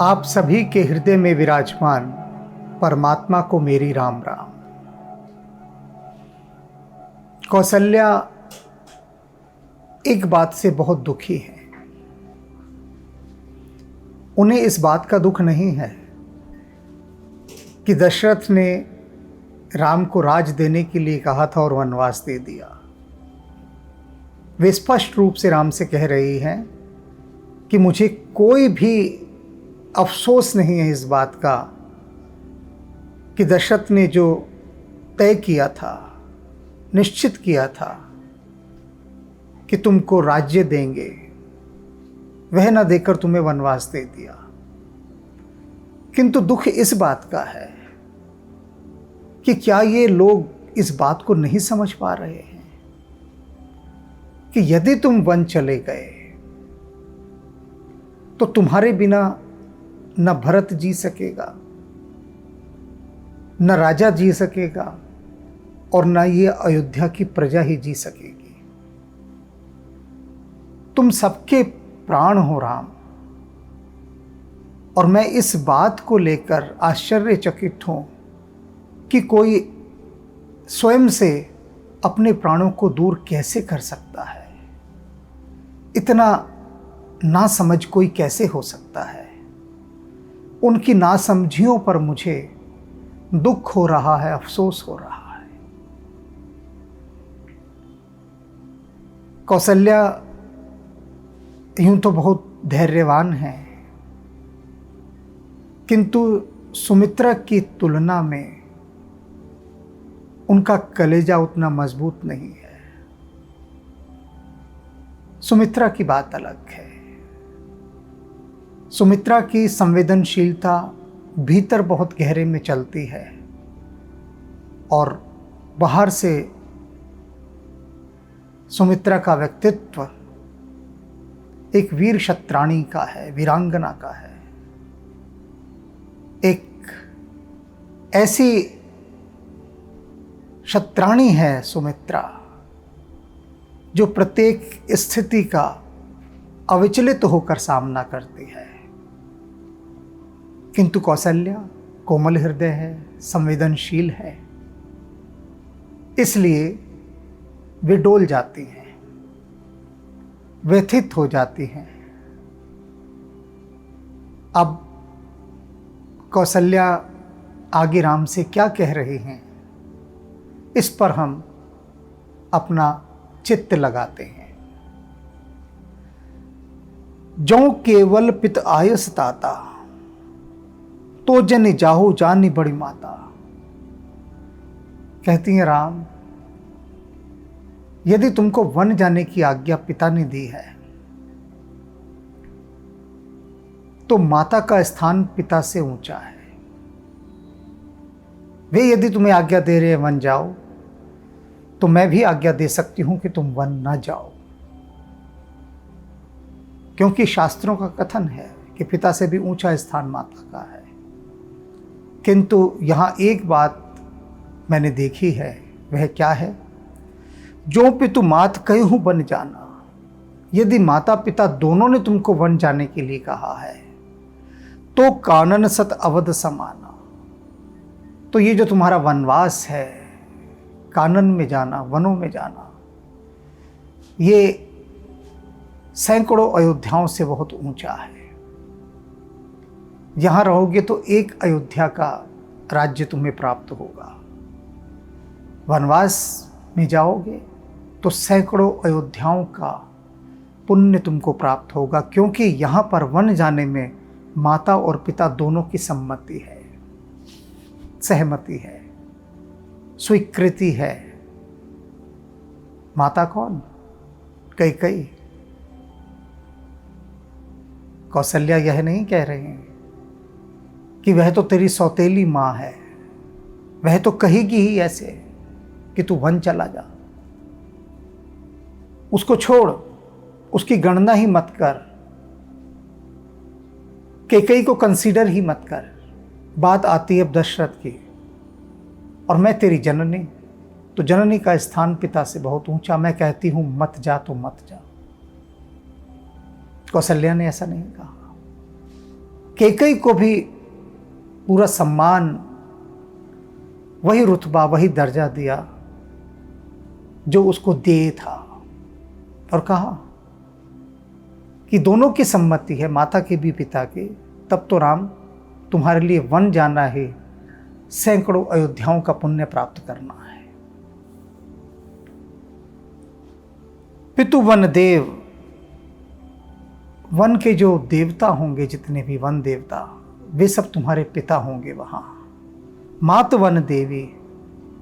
आप सभी के हृदय में विराजमान परमात्मा को मेरी राम राम। कौसल्या एक बात से बहुत दुखी है। उन्हें इस बात का दुख नहीं है कि दशरथ ने राम को राज देने के लिए कहा था और वनवास दे दिया। वे स्पष्ट रूप से राम से कह रही हैं कि मुझे कोई भी अफसोस नहीं है इस बात का कि दशरथ ने जो तय किया था, निश्चित किया था कि तुमको राज्य देंगे, वह न देकर तुम्हें वनवास दे दिया। किंतु दुख इस बात का है कि क्या ये लोग इस बात को नहीं समझ पा रहे हैं कि यदि तुम वन चले गए तो तुम्हारे बिना न भरत जी सकेगा, न राजा जी सकेगा और न ये अयोध्या की प्रजा ही जी सकेगी। तुम सबके प्राण हो राम, और मैं इस बात को लेकर आश्चर्यचकित हूं कि कोई स्वयं से अपने प्राणों को दूर कैसे कर सकता है। इतना नासमझ कोई कैसे हो सकता है। उनकी नासमझियों पर मुझे दुख हो रहा है, अफसोस हो रहा है। कौसल्या यूं तो बहुत धैर्यवान है, किंतु सुमित्रा की तुलना में उनका कलेजा उतना मजबूत नहीं है। सुमित्रा की बात अलग है। सुमित्रा की संवेदनशीलता भीतर बहुत गहरे में चलती है और बाहर से सुमित्रा का व्यक्तित्व एक वीर क्षत्राणी का है, वीरांगना का है। एक ऐसी क्षत्राणी है सुमित्रा जो प्रत्येक स्थिति का अविचलित होकर सामना करती है। किंतु कौसल्या कोमल हृदय है, संवेदनशील है, इसलिए वे डोल जाती हैं, व्यथित हो जाती हैं। अब कौसल्या आगे राम से क्या कह रही हैं, इस पर हम अपना चित्त लगाते हैं। जो केवल पित आयस ताता, तो जन जाहु जानी बड़ी माता। कहती हैं राम, यदि तुमको वन जाने की आज्ञा पिता ने दी है तो माता का स्थान पिता से ऊंचा है। वे यदि तुम्हें आज्ञा दे रहे हैं वन जाओ, तो मैं भी आज्ञा दे सकती हूं कि तुम वन न जाओ, क्योंकि शास्त्रों का कथन है कि पिता से भी ऊंचा स्थान माता का है। किंतु यहां एक बात मैंने देखी है, वह क्या है? जो पितु मात कहूं वन जाना। यदि माता पिता दोनों ने तुमको वन जाने के लिए कहा है तो कानन सत अवध समाना। तो ये जो तुम्हारा वनवास है, कानन में जाना, वनों में जाना, ये सैकड़ों अयोध्याओं से बहुत ऊंचा है। यहां रहोगे तो एक अयोध्या का राज्य तुम्हें प्राप्त होगा। वनवास में जाओगे तो सैकड़ों अयोध्याओं का पुण्य तुमको प्राप्त होगा, क्योंकि यहां पर वन जाने में माता और पिता दोनों की सम्मति है, सहमति है, स्वीकृति है। माता कौन? कैकेयी। कौसल्या यह नहीं कह रहे हैं कि वह तो तेरी सौतेली माँ है, वह तो कहेगी ही ऐसे कि तू वन चला जा, उसको छोड़, उसकी गणना ही मत कर, कैकेयी को कंसीडर ही मत कर। बात आती है अब दशरथ की, और मैं तेरी जननी, तो जननी का स्थान पिता से बहुत ऊंचा। मैं कहती हूं मत जा तो मत जा। कौसल्या ने ऐसा नहीं कहा। कैकेयी को भी पूरा सम्मान, वही रुतबा, वही दर्जा दिया जो उसको दे था, और कहा कि दोनों की सम्मति है, माता की भी पिता की, तब तो राम तुम्हारे लिए वन जाना है, सैकड़ों अयोध्याओं का पुण्य प्राप्त करना है। पितु वन देव, वन के जो देवता होंगे, जितने भी वन देवता, वे सब तुम्हारे पिता होंगे वहां। मात वन देवी,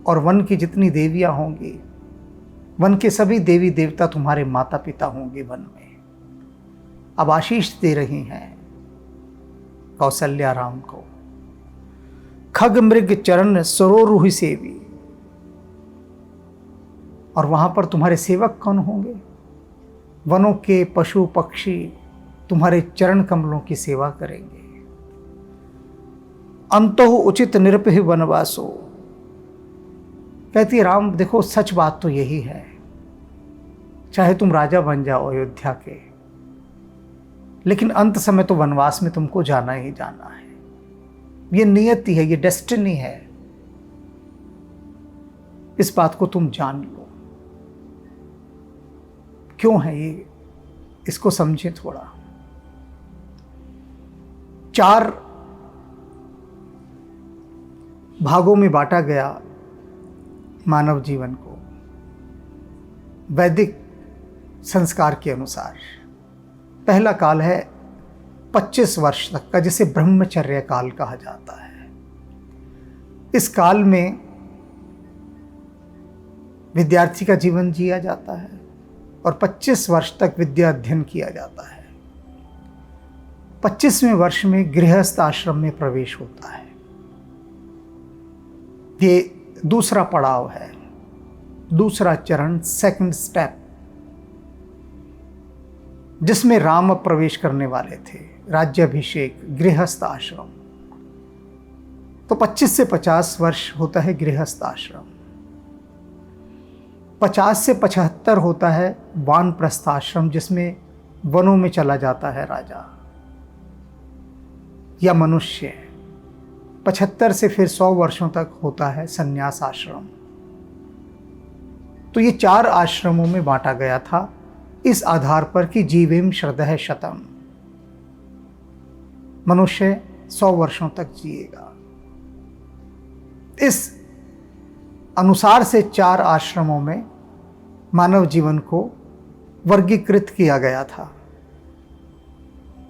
और वन की जितनी देवियां होंगी, वन के सभी देवी देवता तुम्हारे माता पिता होंगे वन में। अब आशीष दे रही हैं कौशल्या राम को। खग मृग चरण सरोरुहि सेवी, और वहां पर तुम्हारे सेवक कौन होंगे? वनों के पशु पक्षी तुम्हारे चरण कमलों की सेवा करेंगे। अंतोह उचित निरपहि वनवासो, कहती है राम देखो सच बात तो यही है, चाहे तुम राजा बन जाओ अयोध्या के, लेकिन अंत समय तो वनवास में तुमको जाना ही जाना है। ये नियति है, ये डेस्टिनी है, इस बात को तुम जान लो। क्यों है ये, इसको समझे थोड़ा। 4 भागों में बांटा गया मानव जीवन को वैदिक संस्कार के अनुसार। पहला काल है 25 वर्ष तक का, जिसे ब्रह्मचर्य काल कहा जाता है। इस काल में विद्यार्थी का जीवन जिया जाता है और 25 वर्ष तक विद्या अध्ययन किया जाता है। 25वें वर्ष में गृहस्थ आश्रम में प्रवेश होता है। ये दूसरा पड़ाव है, दूसरा चरण, सेकंड स्टेप, जिसमें राम प्रवेश करने वाले थे। राज्याभिषेक, गृहस्थ आश्रम। तो 25 से 50 वर्ष होता है गृहस्थ आश्रम। 50 से 75 होता है वानप्रस्थ आश्रम, जिसमें वनों में चला जाता है राजा या मनुष्य। 75 से फिर 100 वर्षों तक होता है संन्यास आश्रम। तो ये 4 आश्रमों में बांटा गया था, इस आधार पर कि जीवेम श्रद्धः शतम, मनुष्य 100 वर्षों तक जिएगा। इस अनुसार से 4 आश्रमों में मानव जीवन को वर्गीकृत किया गया था।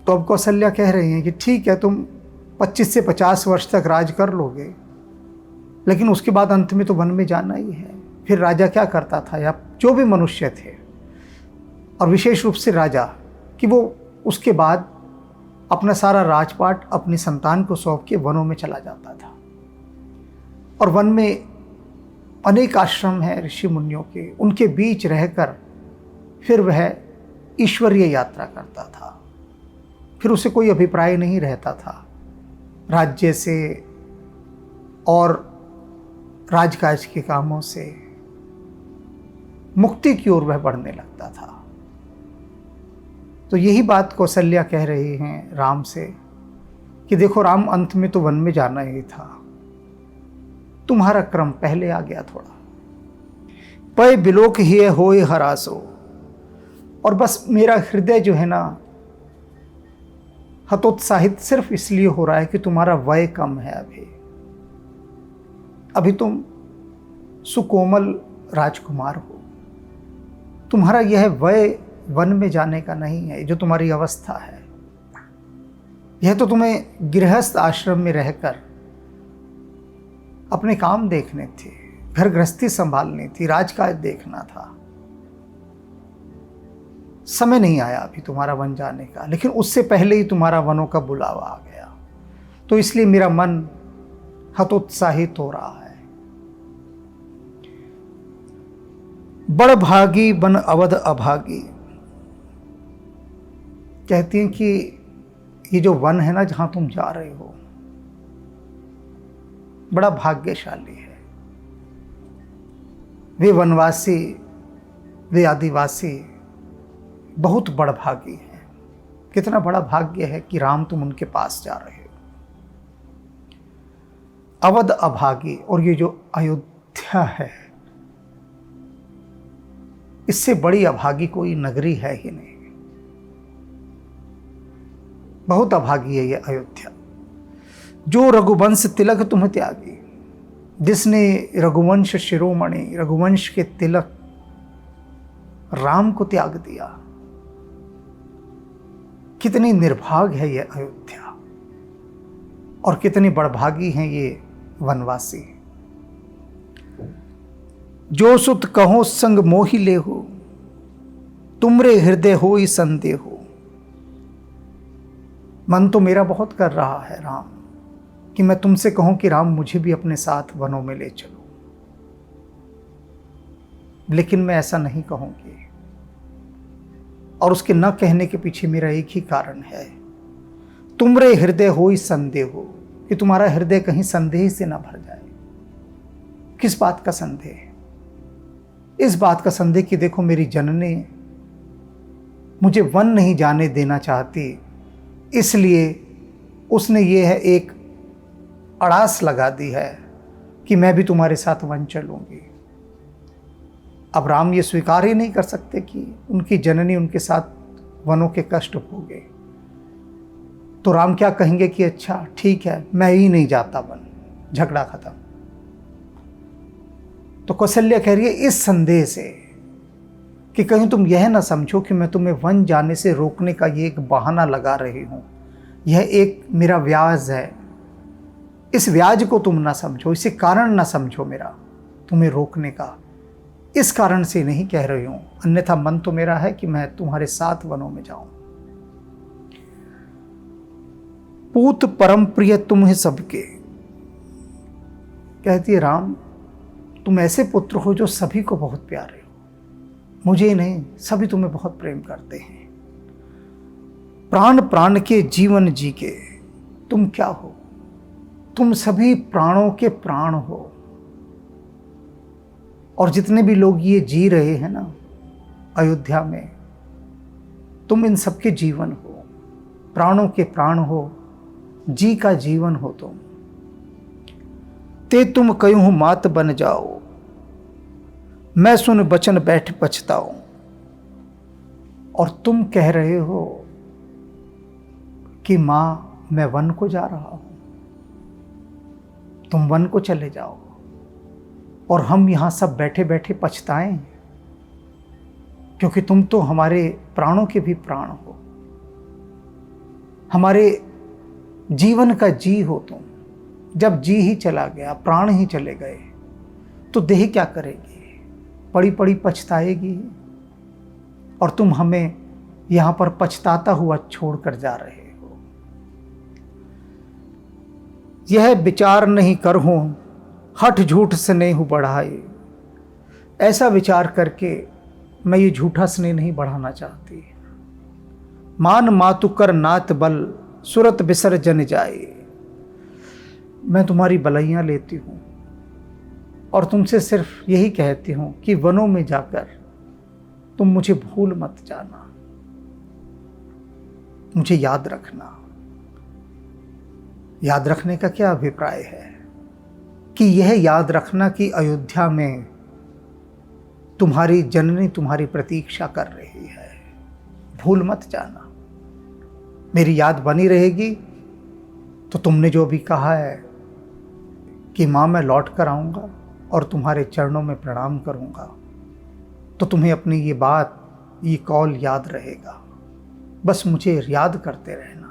तो अब कौशल्या कह रही हैं कि ठीक है, तुम 25 से 50 वर्ष तक राज कर लोगे, लेकिन उसके बाद अंत में तो वन में जाना ही है। फिर राजा क्या करता था, या जो भी मनुष्य थे, और विशेष रूप से राजा, कि वो उसके बाद अपना सारा राजपाट अपनी संतान को सौंप के वनों में चला जाता था। और वन में अनेक आश्रम हैं ऋषि मुनियों के, उनके बीच रहकर फिर वह ईश्वरीय यात्रा करता था। फिर उसे कोई अभिप्राय नहीं रहता था राज्य से और राजकाज के कामों से। मुक्ति की ओर वह बढ़ने लगता था। तो यही बात कौशल्या कह रही हैं राम से कि देखो राम, अंत में तो वन में जाना ही था, तुम्हारा क्रम पहले आ गया थोड़ा। पय बिलोक ही होए हरासो, और बस मेरा हृदय जो है ना हतोत्साहित सिर्फ इसलिए हो रहा है कि तुम्हारा वय कम है। अभी तुम सुकोमल राजकुमार हो, तुम्हारा यह वय वन में जाने का नहीं है। जो तुम्हारी अवस्था है, यह तो तुम्हें गृहस्थ आश्रम में रहकर अपने काम देखने थे, घर गृहस्थी संभालनी थी, राजकाज देखना था। समय नहीं आया अभी तुम्हारा वन जाने का, लेकिन उससे पहले ही तुम्हारा वनों का बुलावा आ गया। तो इसलिए मेरा मन हतोत्साहित हो रहा है। बड़ भागी बन अवध अभागी, कहती हैं कि ये जो वन है ना, जहां तुम जा रहे हो, बड़ा भाग्यशाली है। वे वनवासी, वे आदिवासी बहुत बड़भागी हैं। कितना बड़ा भाग्य है कि राम तुम उनके पास जा रहे हो। अवध अभागी, और ये जो अयोध्या है, इससे बड़ी अभागी कोई नगरी है ही नहीं। बहुत अभागी है ये अयोध्या। जो रघुवंश तिलक तुम त्यागी, जिसने रघुवंश शिरोमणि, रघुवंश के तिलक राम को त्याग दिया। कितनी निर्भाग है ये अयोध्या, और कितनी बड़भागी हैं ये वनवासी। जो सुत कहो संग मोहि लेहु, तुमरे हृदय होई संदेहु। मन तो मेरा बहुत कर रहा है राम, कि मैं तुमसे कहूं कि राम मुझे भी अपने साथ वनों में ले चलो, लेकिन मैं ऐसा नहीं कहूंगी। और उसके न कहने के पीछे मेरा एक ही कारण है, तुमरे हृदय होई संदेहु, कि तुम्हारा हृदय कहीं संदेह से ना भर जाए। किस बात का संदेह? इस बात का संदेह कि देखो मेरी जननी मुझे वन नहीं जाने देना चाहती, इसलिए उसने ये है एक अड़ास लगा दी है कि मैं भी तुम्हारे साथ वन चलूंगी। अब राम ये स्वीकार ही नहीं कर सकते कि उनकी जननी उनके साथ वनों के कष्ट भोगे। तो राम क्या कहेंगे कि अच्छा ठीक है, मैं ही नहीं जाता वन, झगड़ा खत्म। तो कौशल्या कह रही है इस संदेह से कि कहीं तुम यह ना समझो कि मैं तुम्हें वन जाने से रोकने का ये एक बहाना लगा रही हूं, यह एक मेरा व्याज है। इस व्याज को तुम ना समझो, इसे कारण ना समझो मेरा तुम्हें रोकने का। इस कारण से नहीं कह रही हूं, अन्यथा मन तो मेरा है कि मैं तुम्हारे साथ वनों में जाऊं। पूत परम प्रिय तुम्हें सबके, कहती है राम तुम ऐसे पुत्र हो जो सभी को बहुत प्यारे हो, मुझे ही नहीं सभी तुम्हें बहुत प्रेम करते हैं। प्राण प्राण के जीवन जी के तुम क्या हो? तुम सभी प्राणों के प्राण हो, और जितने भी लोग ये जी रहे हैं ना अयोध्या में, तुम इन सबके जीवन हो, प्राणों के प्राण हो, जी का जीवन हो तुम। ते तुम कयूं मात बन जाओ, मैं सुन बचन बैठ पछताओ। और तुम कह रहे हो कि मां मैं वन को जा रहा हूं, तुम वन को चले जाओ और हम यहां सब बैठे बैठे पछताएं, क्योंकि तुम तो हमारे प्राणों के भी प्राण हो, हमारे जीवन का जी हो तुम। जब जी ही चला गया, प्राण ही चले गए, तो देह क्या करेगी? पड़ी पड़ी पछताएगी, और तुम हमें यहां पर पछताता हुआ छोड़कर जा रहे हो। यह विचार नहीं करहूं हठ झूठ स्नेह बढ़ाए। ऐसा विचार करके मैं ये झूठा स्नेह नहीं बढ़ाना चाहती। मान मातु कर नात बल सुरत विसर्जन जाए। मैं तुम्हारी बलैयां लेती हूं और तुमसे सिर्फ यही कहती हूं कि वनों में जाकर तुम मुझे भूल मत जाना, मुझे याद रखना। याद रखने का क्या अभिप्राय है कि यह याद रखना कि अयोध्या में तुम्हारी जननी तुम्हारी प्रतीक्षा कर रही है, भूल मत जाना। मेरी याद बनी रहेगी तो तुमने जो भी कहा है कि मां मैं लौट कर आऊंगा और तुम्हारे चरणों में प्रणाम करूंगा, तो तुम्हें अपनी ये बात, ये कॉल याद रहेगा। बस मुझे याद करते रहना।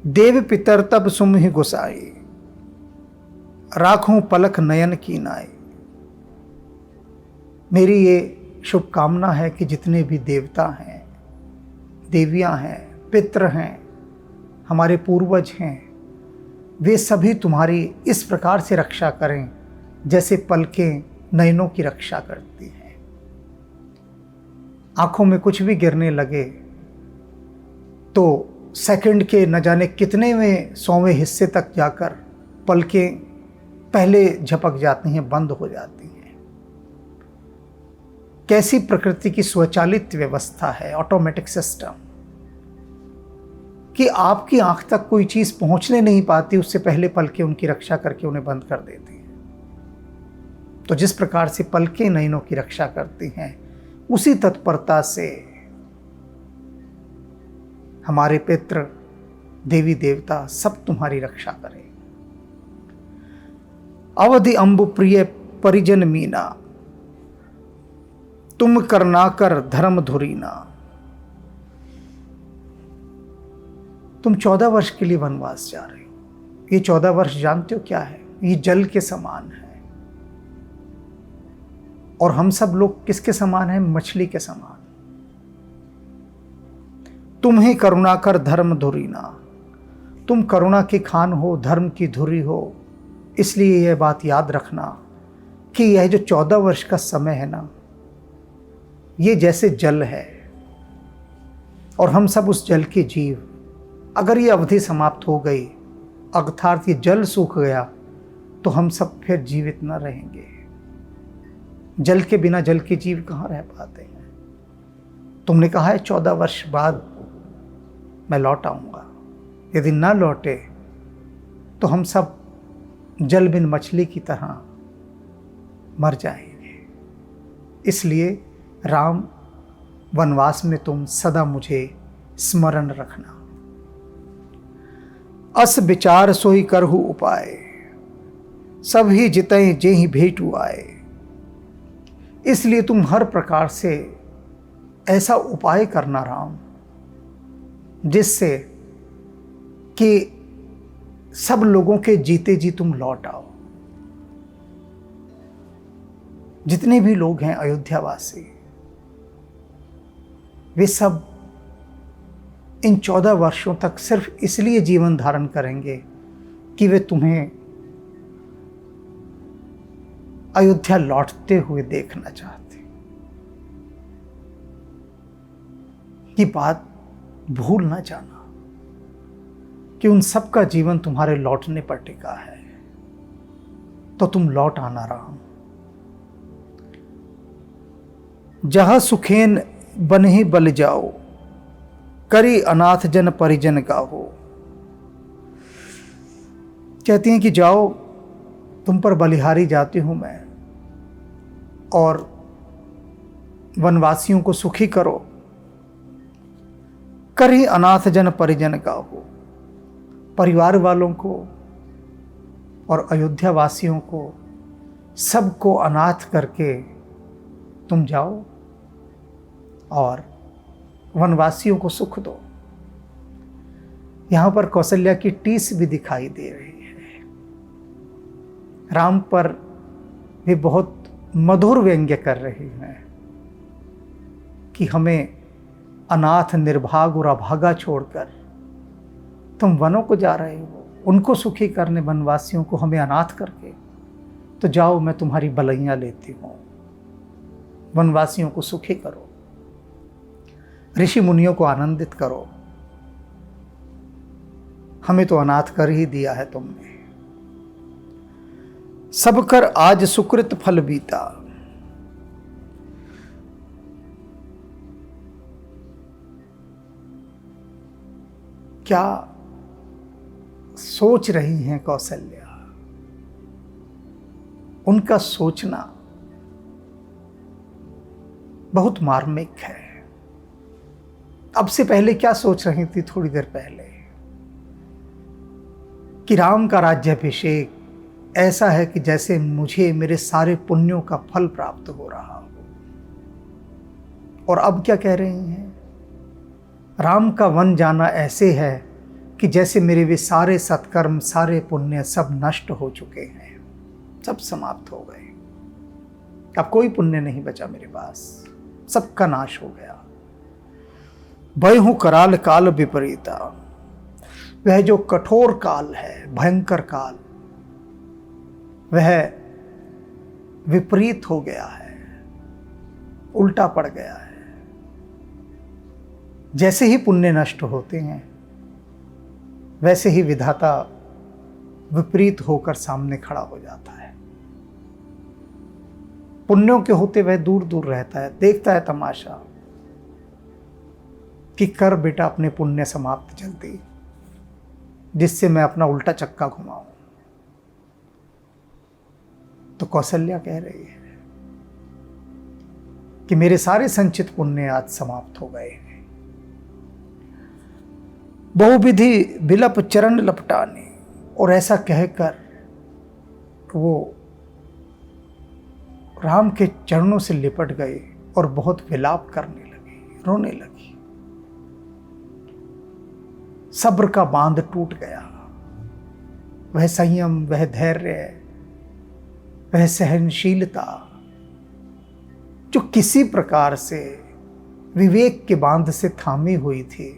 देव पितर तब सुमहि गुसाई, राखूं पलक नयन की नाई। मेरी ये शुभकामना है कि जितने भी देवता हैं, देवियां हैं, पितृ हैं, हमारे पूर्वज हैं, वे सभी तुम्हारी इस प्रकार से रक्षा करें जैसे पलकें नयनों की रक्षा करती हैं। आंखों में कुछ भी गिरने लगे तो सेकंड के न जाने कितने में 100वें हिस्से तक जाकर पलकें पहले झपक जाती हैं, बंद हो जाती हैं। कैसी प्रकृति की स्वचालित व्यवस्था है, ऑटोमेटिक सिस्टम। कि आपकी आंख तक कोई चीज़ पहुंचने नहीं पाती, उससे पहले पलकें उनकी रक्षा करके उन्हें बंद कर देती हैं। तो जिस प्रकार से पलकें नयनों की रक्षा करती हैं, उसी तत्परता से हमारे पितृ, देवी देवता सब तुम्हारी रक्षा करें। अवधि अंबु प्रिय परिजन मीना, तुम करनाकर धर्म धुरीना। तुम 14 वर्ष के लिए वनवास जा रहे हो। ये 14 वर्ष जानते हो क्या है? ये जल के समान है। और हम सब लोग किसके समान हैं? मछली के समान। तुम ही करुणा कर धर्म धुरीना। तुम करुणा की खान हो, धर्म की धुरी हो। इसलिए यह बात याद रखना कि यह जो 14 वर्ष का समय है ना, ये जैसे जल है और हम सब उस जल के जीव। अगर ये अवधि समाप्त हो गई, अर्थात ये जल सूख गया, तो हम सब फिर जीवित न रहेंगे। जल के बिना जल के जीव कहाँ रह पाते हैं? तुमने कहा है 14 वर्ष बाद मैं लौट आऊँगा। यदि ना लौटे तो हम सब जल बिन मछली की तरह मर जाएंगे। इसलिए राम, वनवास में तुम सदा मुझे स्मरण रखना। अस विचार सोई करहु उपाय, सभी जितय जेहि भेटु आए। इसलिए तुम हर प्रकार से ऐसा उपाय करना राम, जिससे कि सब लोगों के जीते जी तुम लौट आओ। जितने भी लोग हैं अयोध्यावासी, वे सब इन 14 वर्षों तक सिर्फ इसलिए जीवन धारण करेंगे कि वे तुम्हें अयोध्या लौटते हुए देखना चाहते। ये बात भूल ना जाना कि उन सब का जीवन तुम्हारे लौटने पर टिका है। तो तुम लौट आना राम। जहां सुखेन बनहि बल जाओ, करी अनाथ जन परिजन गाहो। कहती हैं कि जाओ, तुम पर बलिहारी जाती हूं मैं, और वनवासियों को सुखी करो। करी अनाथ जन परिजन गाहो। परिवार वालों को और अयोध्या वासियों को सबको अनाथ करके तुम जाओ और वनवासियों को सुख दो। यहां पर कौशल्या की टीस भी दिखाई दे रही है। राम पर वे बहुत मधुर व्यंग्य कर रही हैं कि हमें अनाथ, निर्भाग और अभागा छोड़कर तुम वनों को जा रहे हो, उनको सुखी करने, वनवासियों को, हमें अनाथ करके। तो जाओ, मैं तुम्हारी बलैया लेती हूं, वनवासियों को सुखी करो, ऋषि मुनियों को आनंदित करो। हमें तो अनाथ कर ही दिया है तुमने। सब कर आज सुकृत फल बीता। क्या सोच रही हैं कौशल्या? उनका सोचना बहुत मार्मिक है। अब से पहले क्या सोच रही थी थोड़ी देर पहले? कि राम का राज्याभिषेक ऐसा है कि जैसे मुझे मेरे सारे पुण्यों का फल प्राप्त हो रहा हो। और अब क्या कह रही हैं? राम का वन जाना ऐसे है कि जैसे मेरे वे सारे सत्कर्म, सारे पुण्य सब नष्ट हो चुके हैं, सब समाप्त हो गए। अब कोई पुण्य नहीं बचा मेरे पास, सबका नाश हो गया। भयहु कराल काल विपरीता। वह जो कठोर काल है, भयंकर काल, वह विपरीत हो गया है, उल्टा पड़ गया है। जैसे ही पुण्य नष्ट होते हैं, वैसे ही विधाता विपरीत होकर सामने खड़ा हो जाता है। पुण्यों के होते वह दूर दूर रहता है, देखता है तमाशा। कि कर बेटा अपने पुण्य समाप्त जल्दी, जिससे मैं अपना उल्टा चक्का घुमाऊं। तो कौशल्या कह रही है कि मेरे सारे संचित पुण्य आज समाप्त हो गए हैं। बहुविधि विलप चरण लपटाने, और ऐसा कहकर वो राम के चरणों से लिपट गए और बहुत विलाप करने लगे, रोने लगी। सब्र का बांध टूट गया। वह संयम, वह धैर्य, वह सहनशीलता जो किसी प्रकार से विवेक के बांध से थामी हुई थी,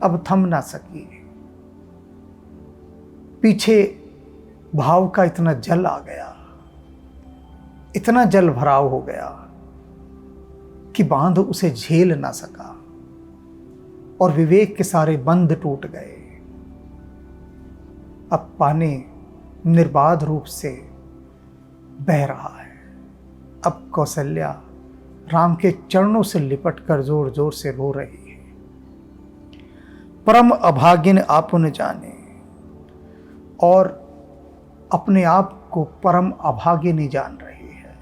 अब थम ना सकी। पीछे भाव का इतना जल आ गया, इतना जल भराव हो गया कि बांध उसे झेल ना सका और विवेक के सारे बंध टूट गए। अब पानी निर्बाध रूप से बह रहा है। अब कौशल्या राम के चरणों से लिपटकर जोर जोर से रो रही है। परम अभागिन आपुन जाने, और अपने आप को परम अभागिनी जान रही है,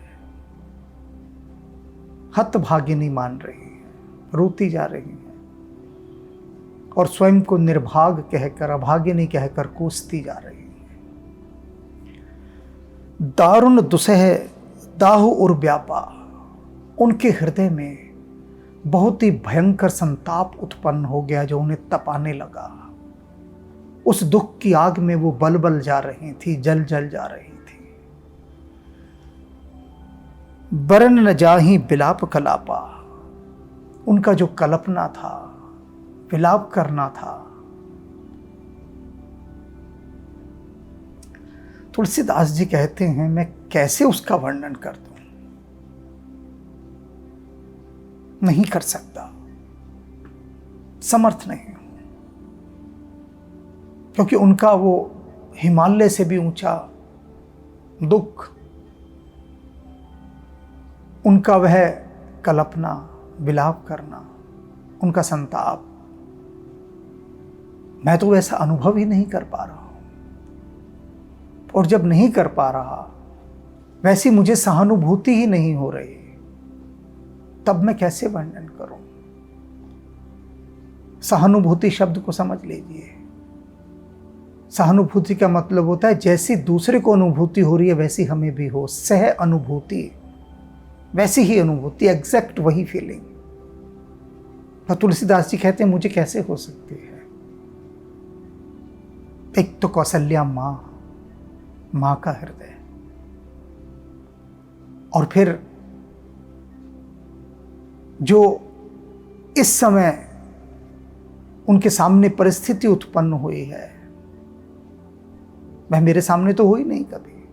हतभागिनी मान रही है, रोती जा रही है और स्वयं को निर्भाग कहकर, अभागिनी कहकर कोसती जा रही है। दारुण दुसह दाहु और व्यापा, उनके हृदय में बहुत ही भयंकर संताप उत्पन्न हो गया जो उन्हें तपाने लगा। उस दुख की आग में वो बल बल जा रही थी, जल जल जा रही थी। बरन न जाही विलाप कलापा, उनका जो कल्पना था, विलाप करना था। तुलसीदास जी कहते हैं, मैं कैसे उसका वर्णन कर दूं, नहीं कर सकता, समर्थ नहीं हूं, क्योंकि उनका वो हिमालय से भी ऊंचा दुख, उनका वह कल्पना, विलाप करना, उनका संताप, मैं तो वैसा अनुभव ही नहीं कर पा रहा हूं। और जब नहीं कर पा रहा, वैसी मुझे सहानुभूति ही नहीं हो रही, तब मैं कैसे वर्णन करूं। सहानुभूति शब्द को समझ लीजिए। सहानुभूति का मतलब होता है जैसी दूसरे को अनुभूति हो रही है वैसी हमें भी हो, सह अनुभूति, वैसी ही अनुभूति, एग्जैक्ट वही फीलिंग। तो तुलसीदास जी कहते हैं मुझे कैसे हो सकती है। एक तो कौशल्या मां का हृदय, और फिर जो इस समय उनके सामने परिस्थिति उत्पन्न हुई है, वह मेरे सामने तो हुई नहीं कभी,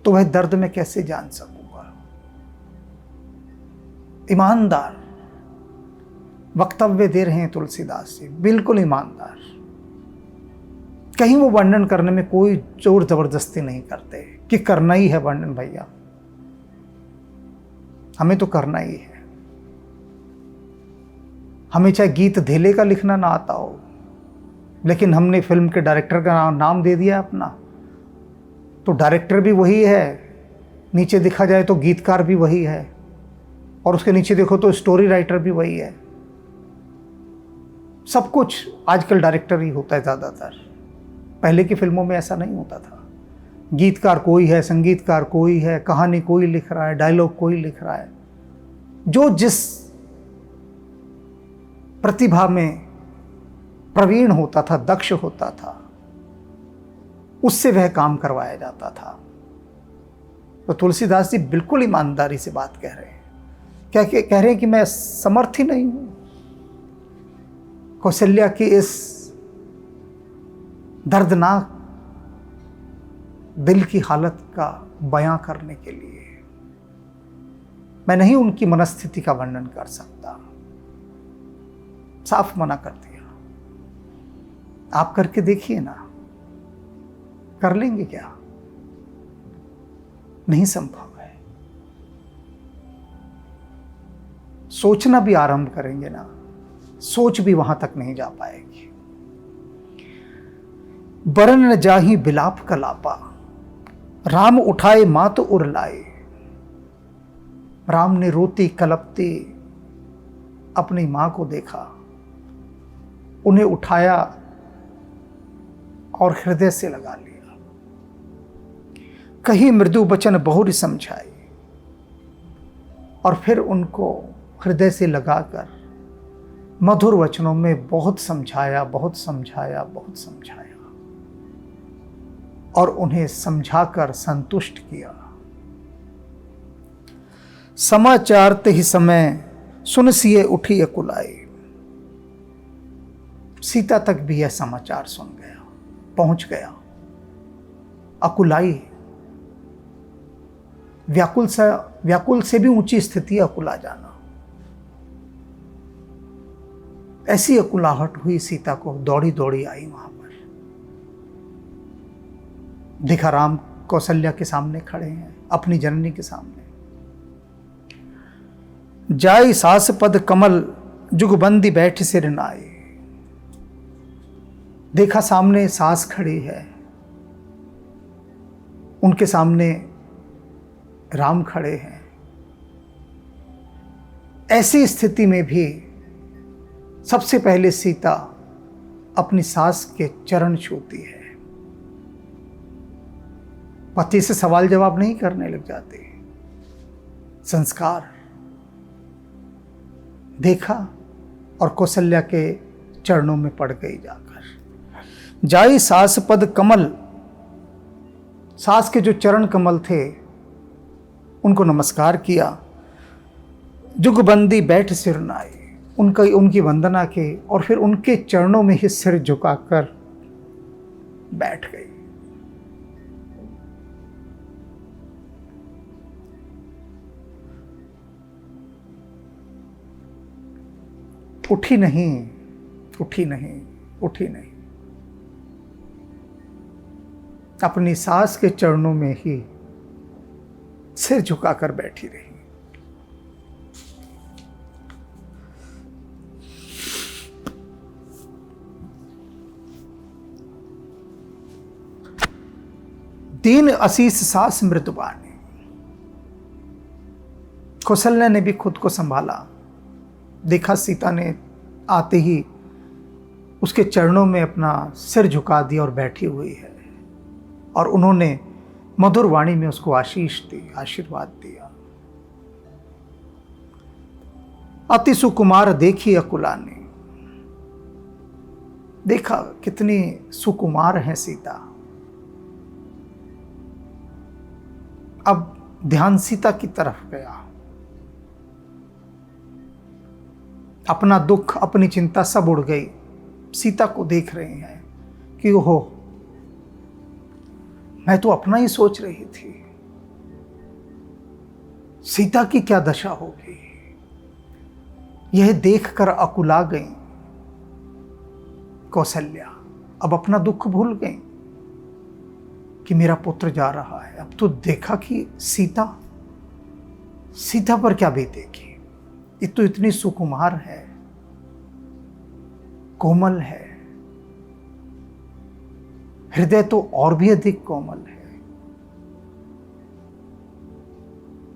तो वह दर्द मैं कैसे जान सकूंगा। ईमानदार वक्तव्य दे रहे हैं तुलसीदास जी, बिल्कुल ईमानदार। कहीं वो वर्णन करने में कोई जोर जबरदस्ती नहीं करते कि करना ही है वर्णन, भैया हमें तो करना ही है। हमें चाहे गीत धेले का लिखना ना आता हो, लेकिन हमने फिल्म के डायरेक्टर का नाम दे दिया अपना, तो डायरेक्टर भी वही है, नीचे देखा जाए तो गीतकार भी वही है, और उसके नीचे देखो तो स्टोरी राइटर भी वही है। सब कुछ आजकल डायरेक्टर ही होता है ज़्यादातर। पहले की फिल्मों में ऐसा नहीं होता था। गीतकार कोई है, संगीतकार कोई है, कहानी कोई लिख रहा है, डायलॉग कोई लिख रहा है। जो जिस प्रतिभा में प्रवीण होता था, दक्ष होता था, उससे वह काम करवाया जाता था। तो तुलसीदास जी बिल्कुल ईमानदारी से बात कह रहे हैं। क्या कह रहे हैं कि मैं समर्थ ही नहीं हूं कौशल्या की इस दर्दनाक दिल की हालत का बयां करने के लिए। मैं नहीं उनकी मनस्थिति का वर्णन कर सकता। साफ मना कर दिया। आप करके देखिए ना, कर लेंगे क्या? नहीं संभव है। सोचना भी आरंभ करेंगे ना, सोच भी वहां तक नहीं जा पाएगी। बरन न जाही बिलाप कलापा, राम उठाए मात उर लाए। राम ने रोती कलपती अपनी मां को देखा, उन्हें उठाया और हृदय से लगा लिया। कहीं मृदु वचन बहुरी समझाई, और फिर उनको हृदय से लगाकर मधुर वचनों में बहुत समझाया, बहुत समझाया, बहुत समझाया, और उन्हें समझाकर संतुष्ट किया। समाचार ते ही समय सुन सिए उठी अकुलाई। सीता तक भी यह समाचार सुन गया, पहुंच गया। अकुलाई, व्याकुल से भी ऊंची स्थिति अकुला जाना। ऐसी अकुलाहट हुई सीता को, दौड़ी दौड़ी आई वहां पर। देखा राम कौशल्या के सामने खड़े हैं, अपनी जननी के सामने। जाई सास पद कमल जुगबंदी बैठ सिर नाई। देखा सामने सास खड़ी है, उनके सामने राम खड़े हैं। ऐसी स्थिति में भी सबसे पहले सीता अपनी सास के चरण छूती है। पति से सवाल जवाब नहीं करने लग जाती। संस्कार देखा और कौशल्या के चरणों में पड़ गई जाकर। जाई सास पद कमल, सास के जो चरण कमल थे उनको नमस्कार किया। जुगबंदी बैठ सिर नाई, उनकी वंदना की और फिर उनके चरणों में ही सिर झुकाकर बैठ गई। उठी नहीं, उठी नहीं, उठी नहीं, अपनी सास के चरणों में ही सिर झुकाकर बैठी रही। दीन असीस सास मृदुबानी। कौशल्या ने भी खुद को संभाला। देखा सीता ने आते ही उसके चरणों में अपना सिर झुका दिया और बैठी हुई है, और उन्होंने मधुर वाणी में उसको आशीष दी, आशीर्वाद दिया। अति सुकुमार देखी अकुलानी। देखा कितनी सुकुमार है सीता। अब ध्यान सीता की तरफ गया। अपना दुख, अपनी चिंता सब उड़ गई। सीता को देख रहे हैं कि ओहो, मैं तो अपना ही सोच रही थी, सीता की क्या दशा होगी। यह देखकर अकुला गई कौशल्या। अब अपना दुख भूल गई कि मेरा पुत्र जा रहा है। अब तो देखा कि सीता पर क्या बीतेगी। ये तो इतनी सुकुमार है, कोमल है, हृदय तो और भी अधिक कोमल है।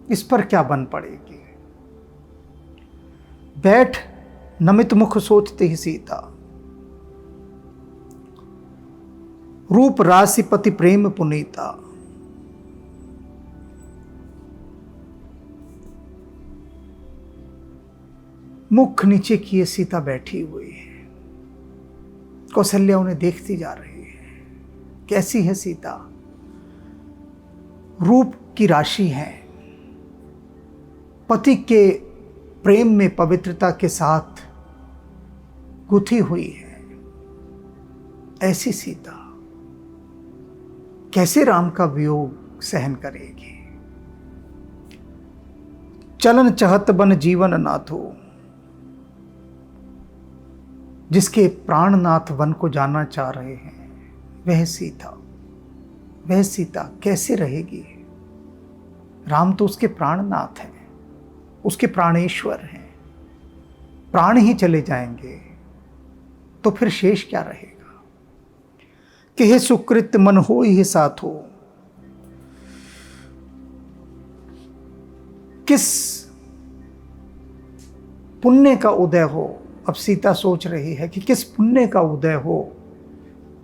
इस पर क्या बन पड़ेगी। बैठ नमित मुख सोचते ही सीता, रूप राशि पति प्रेम पुनीता। मुख नीचे किए सीता बैठी हुई है। कौशल्या उन्हें देखती जा रही है। कैसी है सीता। रूप की राशि है, पति के प्रेम में पवित्रता के साथ गुथी हुई है। ऐसी सीता कैसे राम का वियोग सहन करेगी। चलन चहत बन जीवन नाथो। जिसके प्राणनाथ वन को जाना चाह रहे हैं, वह सीता कैसे रहेगी। राम तो उसके प्राणनाथ हैं, उसके प्राणेश्वर हैं। प्राण ही चले जाएंगे तो फिर शेष क्या रहेगा? कि हे सुकृत मन हो ही साथ हो, किस पुण्य का उदय हो। अब सीता सोच रही है कि किस पुण्य का उदय हो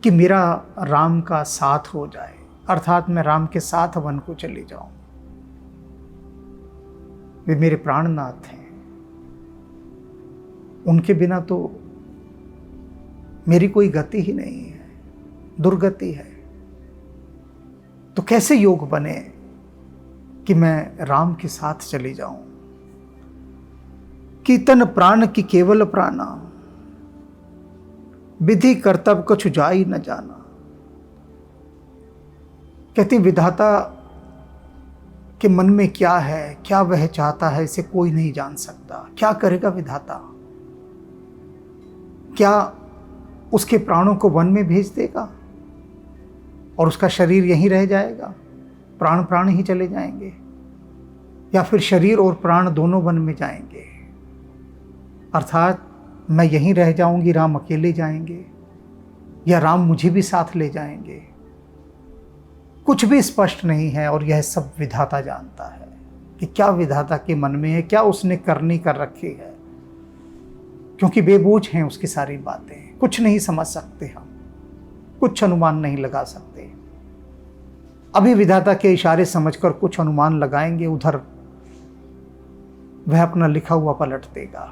कि मेरा राम का साथ हो जाए, अर्थात मैं राम के साथ वन को चली जाऊं। वे मेरे प्राणनाथ हैं, उनके बिना तो मेरी कोई गति ही नहीं है, दुर्गति है। तो कैसे योग बने कि मैं राम के साथ चली जाऊं। कीर्तन प्राण की केवल प्राणा, विधि कर्तव्य कछु जाई न जाना। कहती विधाता के मन में क्या है, क्या वह चाहता है, इसे कोई नहीं जान सकता। क्या करेगा विधाता? क्या उसके प्राणों को वन में भेज देगा और उसका शरीर यहीं रह जाएगा, प्राण प्राण ही चले जाएंगे, या फिर शरीर और प्राण दोनों वन में जाएंगे? अर्थात मैं यहीं रह जाऊंगी, राम अकेले जाएंगे, या राम मुझे भी साथ ले जाएंगे? कुछ भी स्पष्ट नहीं है। और यह सब विधाता जानता है कि क्या विधाता के मन में है, क्या उसने करनी कर रखी है, क्योंकि बेबूझ हैं उसकी सारी बातें। कुछ नहीं समझ सकते हम, कुछ अनुमान नहीं लगा सकते। अभी विधाता के इशारे समझकर कुछ अनुमान लगाएंगे, उधर वह अपना लिखा हुआ पलट देगा,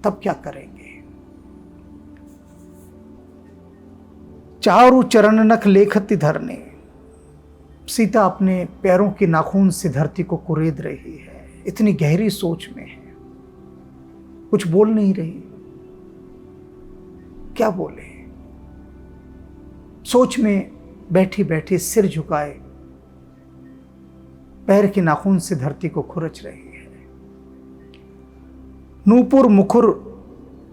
तब क्या करेंगे? चारु चरण नख लेखति धरने। सीता अपने पैरों के नाखून से धरती को कुरेद रही है, इतनी गहरी सोच में है, कुछ बोल नहीं रही। क्या बोले? सोच में बैठी बैठी सिर झुकाए पैर के नाखून से धरती को खुरच रही है। नूपुर मुखुर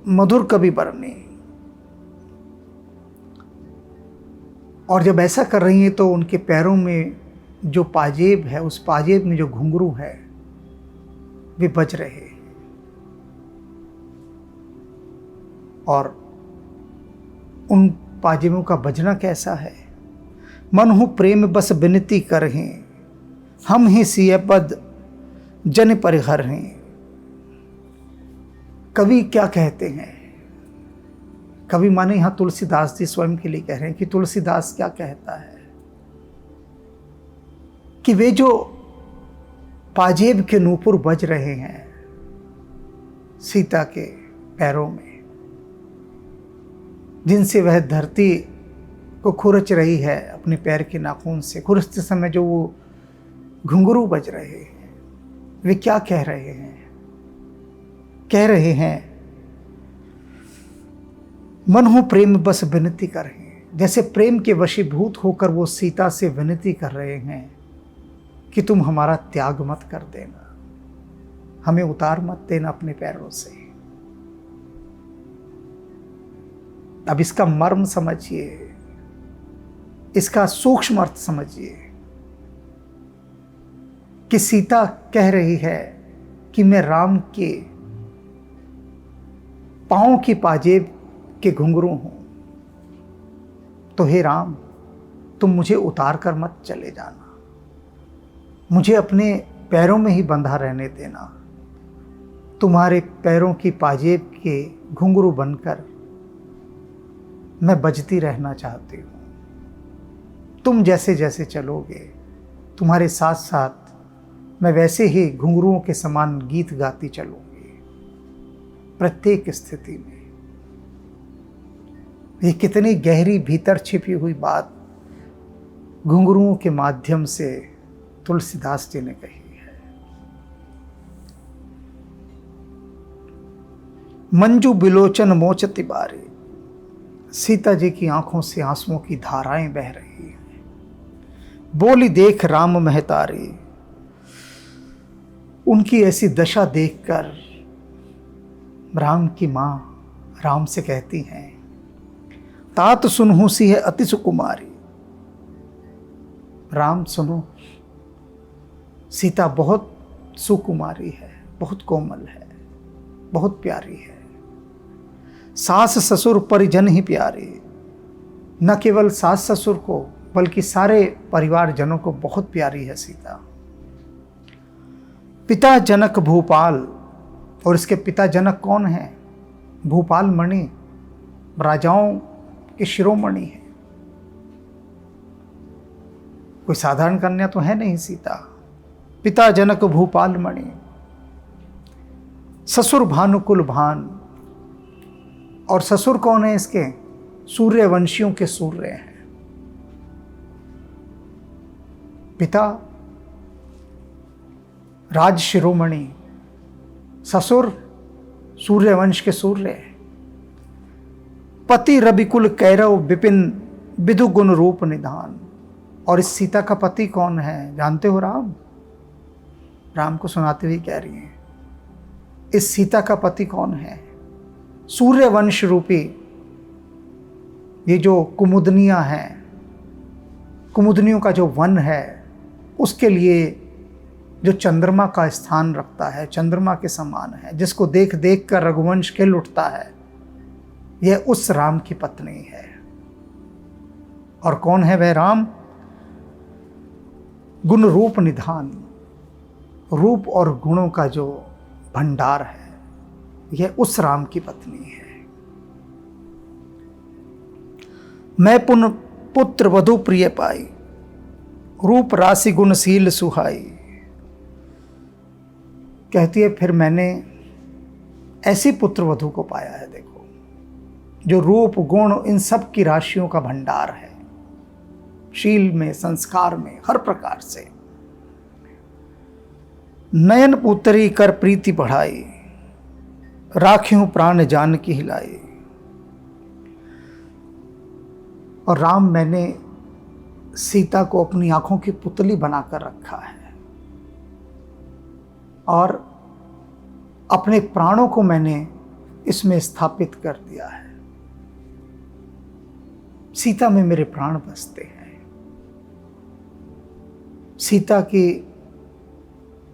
मधुर कवि बरने। और जब ऐसा कर रही हैं तो उनके पैरों में जो पाजेब है, उस पाजेब में जो घुंघरू है, वे बज रहे हैं। और उन पाजेबों का बजना कैसा है? मन हूँ प्रेम बस विनती करहें, हम ही सिय पद जन परिहर हैं। कवि क्या कहते हैं? कवि माने यहां तुलसीदास जी स्वयं के लिए कह रहे हैं कि तुलसीदास क्या कहता है कि वे जो पाजेब के नूपुर बज रहे हैं सीता के पैरों में, जिनसे वह धरती को खुरच रही है अपने पैर के नाखून से, खुरचते समय जो वो घुंघरू बज रहे हैं, वे क्या कह रहे हैं? कह रहे हैं मन हो प्रेम बस विनती करें। जैसे प्रेम के वशीभूत होकर वो सीता से विनती कर रहे हैं कि तुम हमारा त्याग मत कर देना, हमें उतार मत देना अपने पैरों से। अब इसका मर्म समझिए, इसका सूक्ष्म अर्थ समझिए कि सीता कह रही है कि मैं राम के पांव की पाजेब के घुंघरू हूं, तो हे राम तुम मुझे उतार कर मत चले जाना, मुझे अपने पैरों में ही बंधा रहने देना। तुम्हारे पैरों की पाजेब के घुंघरू बनकर मैं बजती रहना चाहती हूं। तुम जैसे जैसे चलोगे, तुम्हारे साथ साथ मैं वैसे ही घुंघरुओं के समान गीत गाती चलूंगी प्रत्येक स्थिति में। ये कितनी गहरी भीतर छिपी हुई बात घुंघरुओं के माध्यम से तुलसीदास जी ने कही है। मंजू बिलोचन मोचती बारी। सीता जी की आंखों से आंसुओं की धाराएं बह रही हैं। बोली देख राम महतारी। उनकी ऐसी दशा देखकर राम की मां राम से कहती हैं, तात सुनहु सी है अति सुकुमारी। राम सुनो, सीता बहुत सुकुमारी है, बहुत कोमल है, बहुत प्यारी है। सास ससुर परिजन ही प्यारे। न केवल सास ससुर को बल्कि सारे परिवारजनों को बहुत प्यारी है सीता। पिता जनक भूपाल, और इसके पिता जनक कौन है? भूपाल मणि, राजाओं के शिरोमणि है। कोई साधारण कन्या तो है नहीं सीता। पिता जनक भूपाल मणि, ससुर भानुकुल भान। और ससुर कौन है इसके? सूर्यवंशियों के सूर्य हैं। पिता राज शिरोमणि, ससुर सूर्यवंश के सूर्य। पति रविकुल कैरव विपिन विदु गुण रूप निधान। और इस सीता का पति कौन है जानते हो? राम। राम को सुनाते हुए कह रही हैं, इस सीता का पति कौन है? सूर्यवंश रूपी ये जो कुमुदनियां हैं, कुमुदनियों का जो वन है, उसके लिए जो चंद्रमा का स्थान रखता है, चंद्रमा के समान है, जिसको देख देख कर रघुवंश खिल उठता है, यह उस राम की पत्नी है। और कौन है वह राम? गुण रूप निधान, रूप और गुणों का जो भंडार है, यह उस राम की पत्नी है। मैं पुन पुत्र वधु प्रिय पाई, रूप राशि गुणशील सुहाई। कहती है फिर मैंने ऐसी पुत्र वधु को पाया है, देखो, जो रूप गुण इन सब की राशियों का भंडार है, शील में, संस्कार में, हर प्रकार से। नयन पुत्री कर प्रीति बढ़ाई, राख्यूं प्राण जान की हिलाई। और राम, मैंने सीता को अपनी आंखों की पुतली बनाकर रखा है और अपने प्राणों को मैंने इसमें स्थापित कर दिया है। सीता में मेरे प्राण बसते हैं। सीता की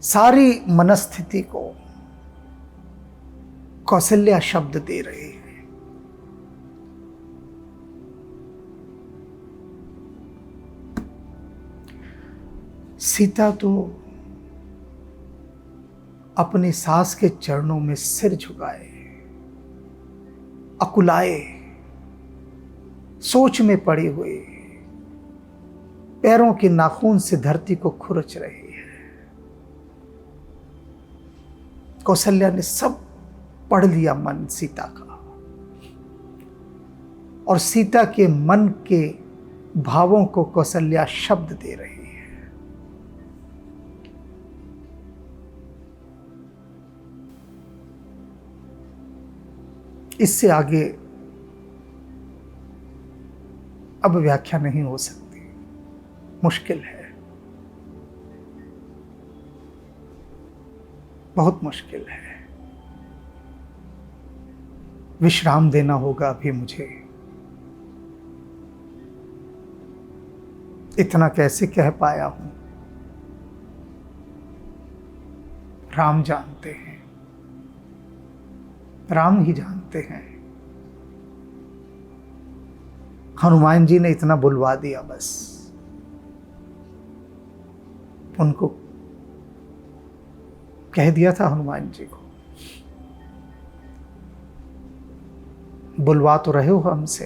सारी मनस्थिति को कौशल्या शब्द दे रहे हैं। सीता तो अपनी सास के चरणों में सिर झुकाए, अकुलाए, सोच में पड़ी हुई, पैरों के नाखून से धरती को खुरच रही है। कौशल्या ने सब पढ़ लिया मन सीता का, और सीता के मन के भावों को कौशल्या शब्द दे रही है। इससे आगे अब व्याख्या नहीं हो सकती, मुश्किल है, बहुत मुश्किल है। विश्राम देना होगा अभी मुझे। इतना कैसे कह पाया हूं, राम जानते हैं, राम ही जानते हैं। हनुमान जी ने इतना बुलवा दिया, बस उनको कह दिया था। हनुमान जी को बुलवा तो रहे हो हमसे,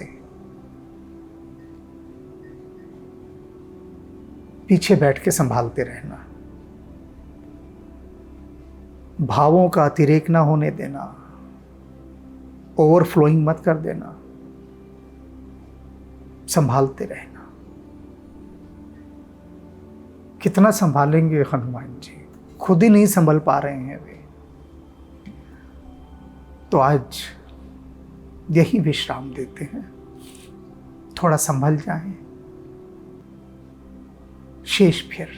पीछे बैठ के संभालते रहना, भावों का अतिरेक ना होने देना, ओवरफ्लोइंग मत कर देना, संभालते रहना। कितना संभालेंगे हनुमान जी, खुद ही नहीं संभल पा रहे हैं वे। तो आज यही विश्राम देते हैं, थोड़ा संभल जाएं, शेष फिर